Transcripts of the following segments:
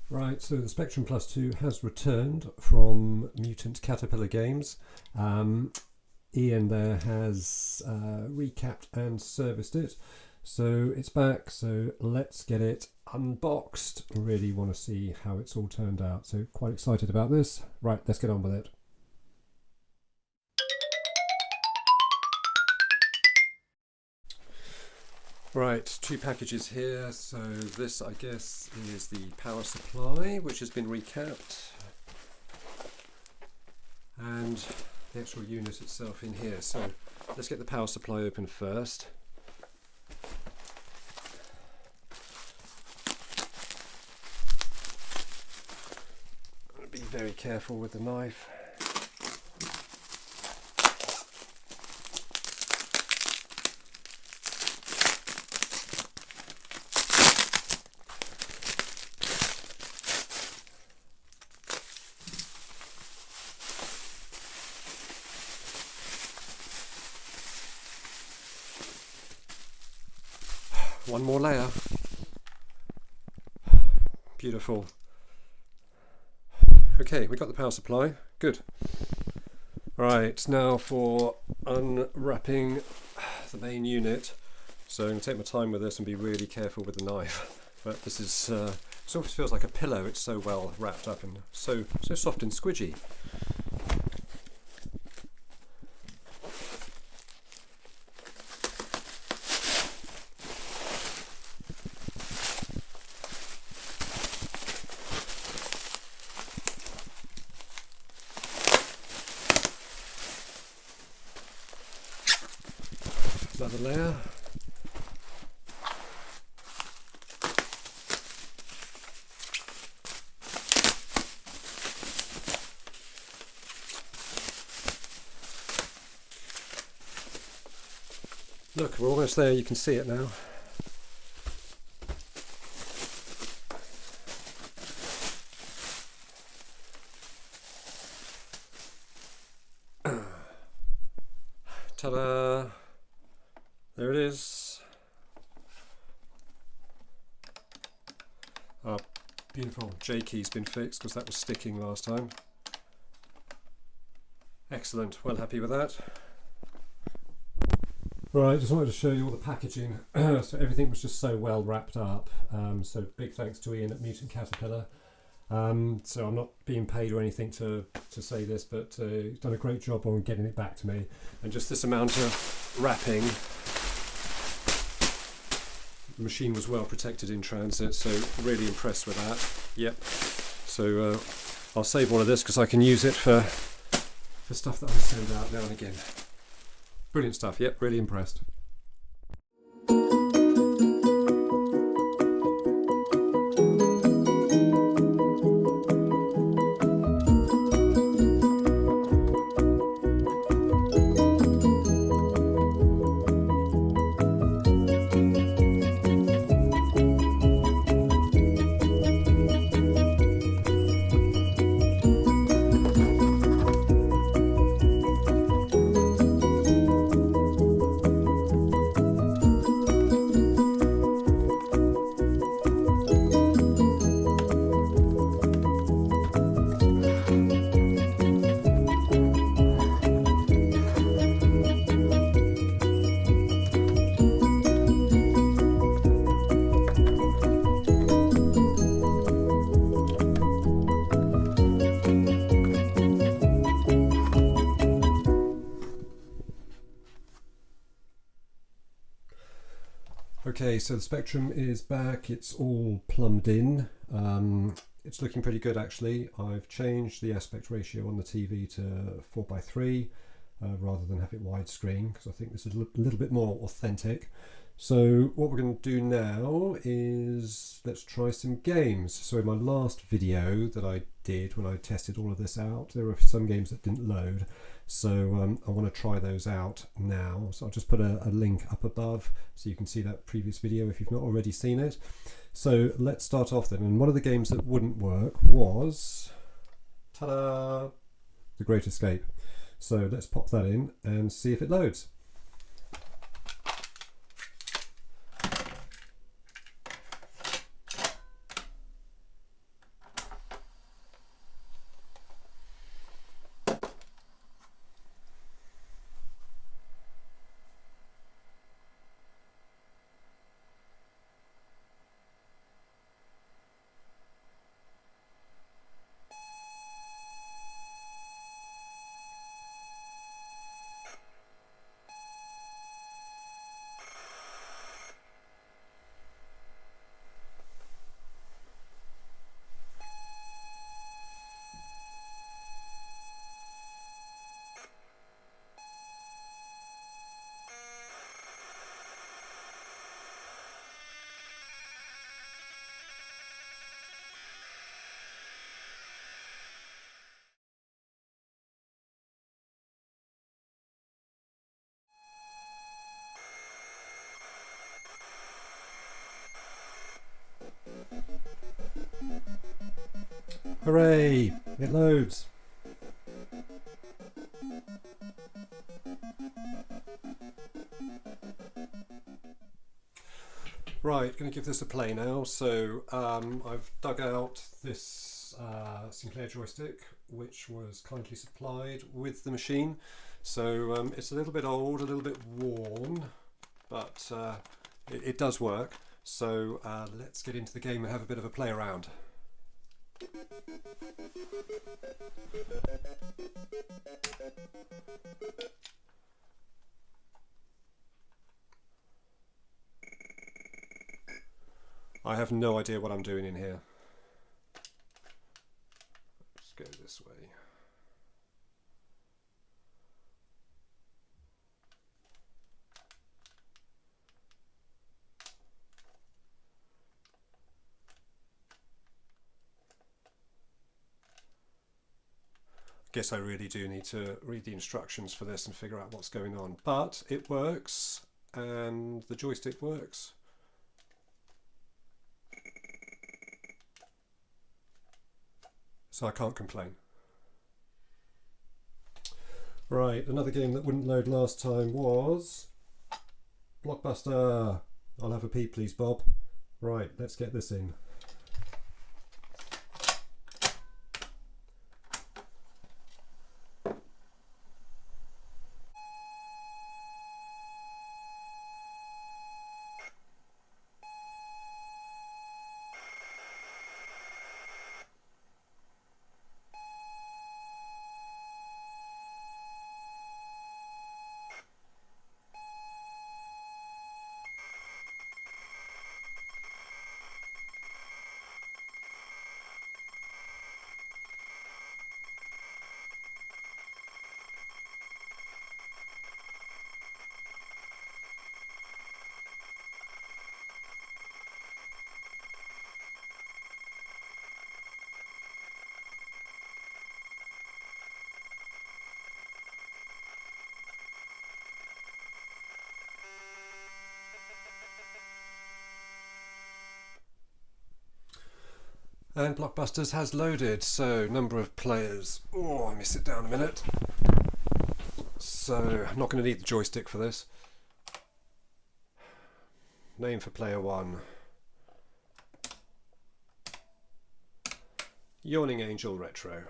Right, so the Spectrum Plus 2 has returned from Mutant Caterpillar Games. Ian there has recapped and serviced it. So it's back, so let's get it unboxed. Really want to see how it's all turned out. So quite excited about this. Right, let's get on with it. Right, two packages here. So this, I guess, is the power supply, which has been recapped. And the actual unit itself in here. So let's get the power supply open first. Be very careful with the knife. One more layer. Beautiful. Okay, we got the power supply. Good. Right, now for unwrapping the main unit. So I'm going to take my time with this and be really careful with the knife. But this is sort of feels like a pillow. It's so well wrapped up and so soft and squidgy. Another layer. Look, we're almost there, you can see it now. Ta-da! There it is. Oh, beautiful. J key's been fixed because that was sticking last time. Excellent. Well happy with that. Right, just wanted to show you all the packaging. So everything was just so well wrapped up. So big thanks to Ian at Mutant Caterpillar. So I'm not being paid or anything to say this, but he's done a great job on getting it back to me. And just this amount of wrapping. The machine was well protected in transit, so really impressed with that. Yep. So I'll save all of this because I can use it for stuff that I send out now and again. Brilliant stuff. Yep, really impressed. Okay, so the Spectrum is back, it's all plumbed in. It's looking pretty good actually. I've changed the aspect ratio on the TV to 4:3 rather than have it widescreen because I think this is a little bit more authentic. So what we're going to do now is let's try some games. So in my last video that I did when I tested all of this out, there were some games that didn't load. So I want to try those out now. So I'll just put a link up above so you can see that previous video if you've not already seen it. So let's start off then. And one of the games that wouldn't work was, ta-da, The Great Escape. So let's pop that in and see if it loads. Hooray! It loads. Right, going to give this a play now. So I've dug out this Sinclair joystick, which was kindly supplied with the machine. So it's a little bit old, a little bit worn, but it does work. So let's get into the game and have a bit of a play around. I have no idea what I'm doing in here. Let's go this way. Guess I really do need to read the instructions for this and figure out what's going on, but it works and the joystick works. So I can't complain. Right, another game that wouldn't load last time was Blockbuster. I'll have a peep please, Bob. Right, let's get this in. And Blockbusters has loaded, so number of players. Oh, let me sit down a minute. So I'm not going to need the joystick for this. Name for player 1. Yawning Angel Retro.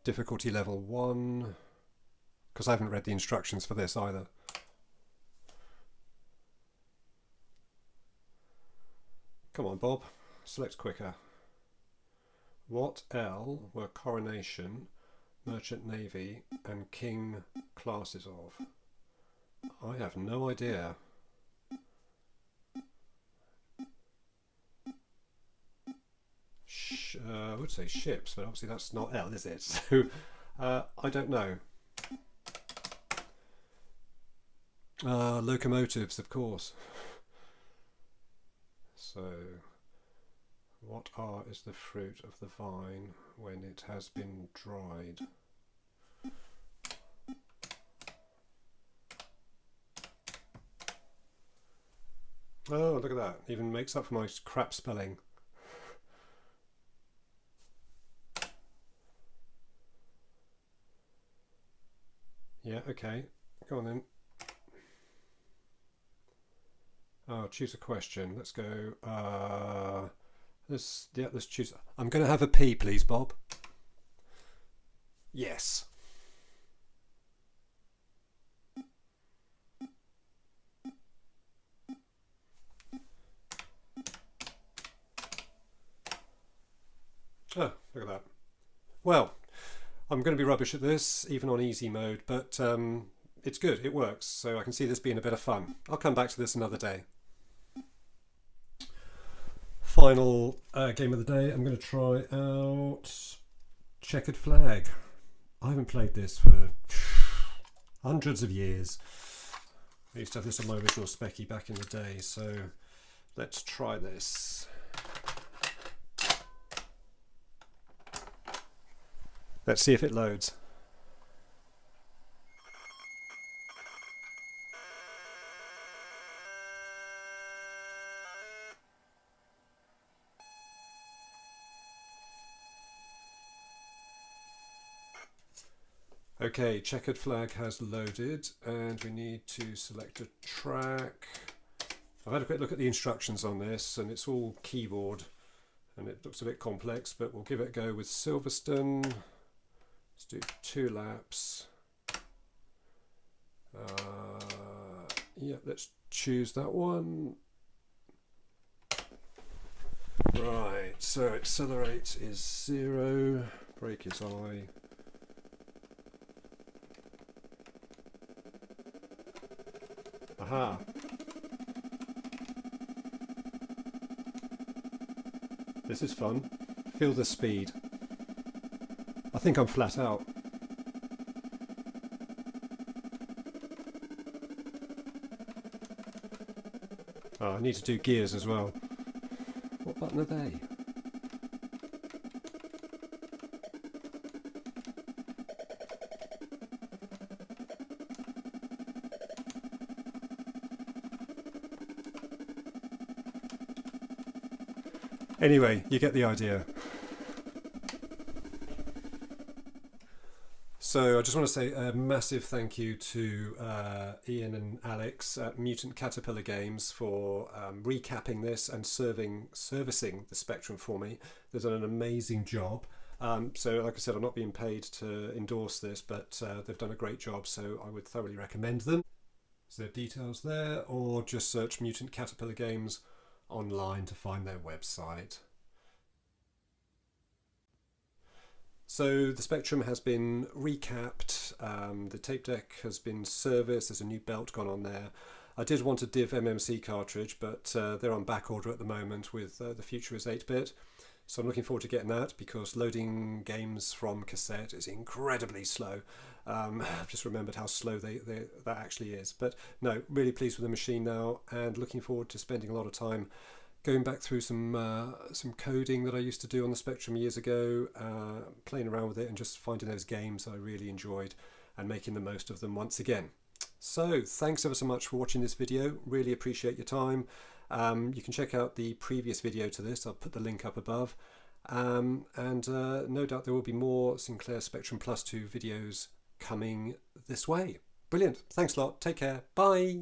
Difficulty level 1, because I haven't read the instructions for this either. Come on, Bob, select quicker. What L were Coronation, Merchant Navy and King classes of? I have no idea. I would say ships, but obviously that's not L, is it? So I don't know. Locomotives, of course. So, what R is the fruit of the vine when it has been dried? Oh, look at that. Even makes up for my crap spelling. Yeah, okay. Go on then. Oh, choose a question. Let's go. Let's choose. I'm going to have a P, please, Bob. Yes. Oh, look at that. Well, I'm going to be rubbish at this, even on easy mode, but it's good. It works, so I can see this being a bit of fun. I'll come back to this another day. Final game of the day, I'm going to try out Checkered Flag. I haven't played this for hundreds of years. I used to have this on my original Specky back in the day, so let's try this. Let's see if it loads. Okay, checkered flag has loaded and we need to select a track. I've had a quick look at the instructions on this and it's all keyboard and it looks a bit complex, but we'll give it a go with Silverstone. Let's do 2 laps. Yeah, let's choose that one. Right, so accelerate is 0, brake is I. Aha. This is fun. Feel the speed. I think I'm flat out. Oh, I need to do gears as well. What button are they? Anyway, you get the idea. So I just want to say a massive thank you to Ian and Alex at Mutant Caterpillar Games for recapping this and servicing the Spectrum for me. They've done an amazing job. So like I said, I'm not being paid to endorse this, but they've done a great job, so I would thoroughly recommend them. So details there, or just search Mutant Caterpillar Games online to find their website. So the Spectrum has been recapped, the tape deck has been serviced, there's a new belt gone on there. I did want a Div MMC cartridge, but they're on back order at the moment with the future is 8-bit. So I'm looking forward to getting that because loading games from cassette is incredibly slow. I've just remembered how slow that actually is. But no, really pleased with the machine now and looking forward to spending a lot of time going back through some coding that I used to do on the Spectrum years ago, playing around with it and just finding those games that I really enjoyed and making the most of them once again. So thanks ever so much for watching this video, really appreciate your time. You can check out the previous video to this, I'll put the link up above, and no doubt there will be more Sinclair Spectrum Plus 2 videos coming this way. Brilliant, thanks a lot, take care, bye!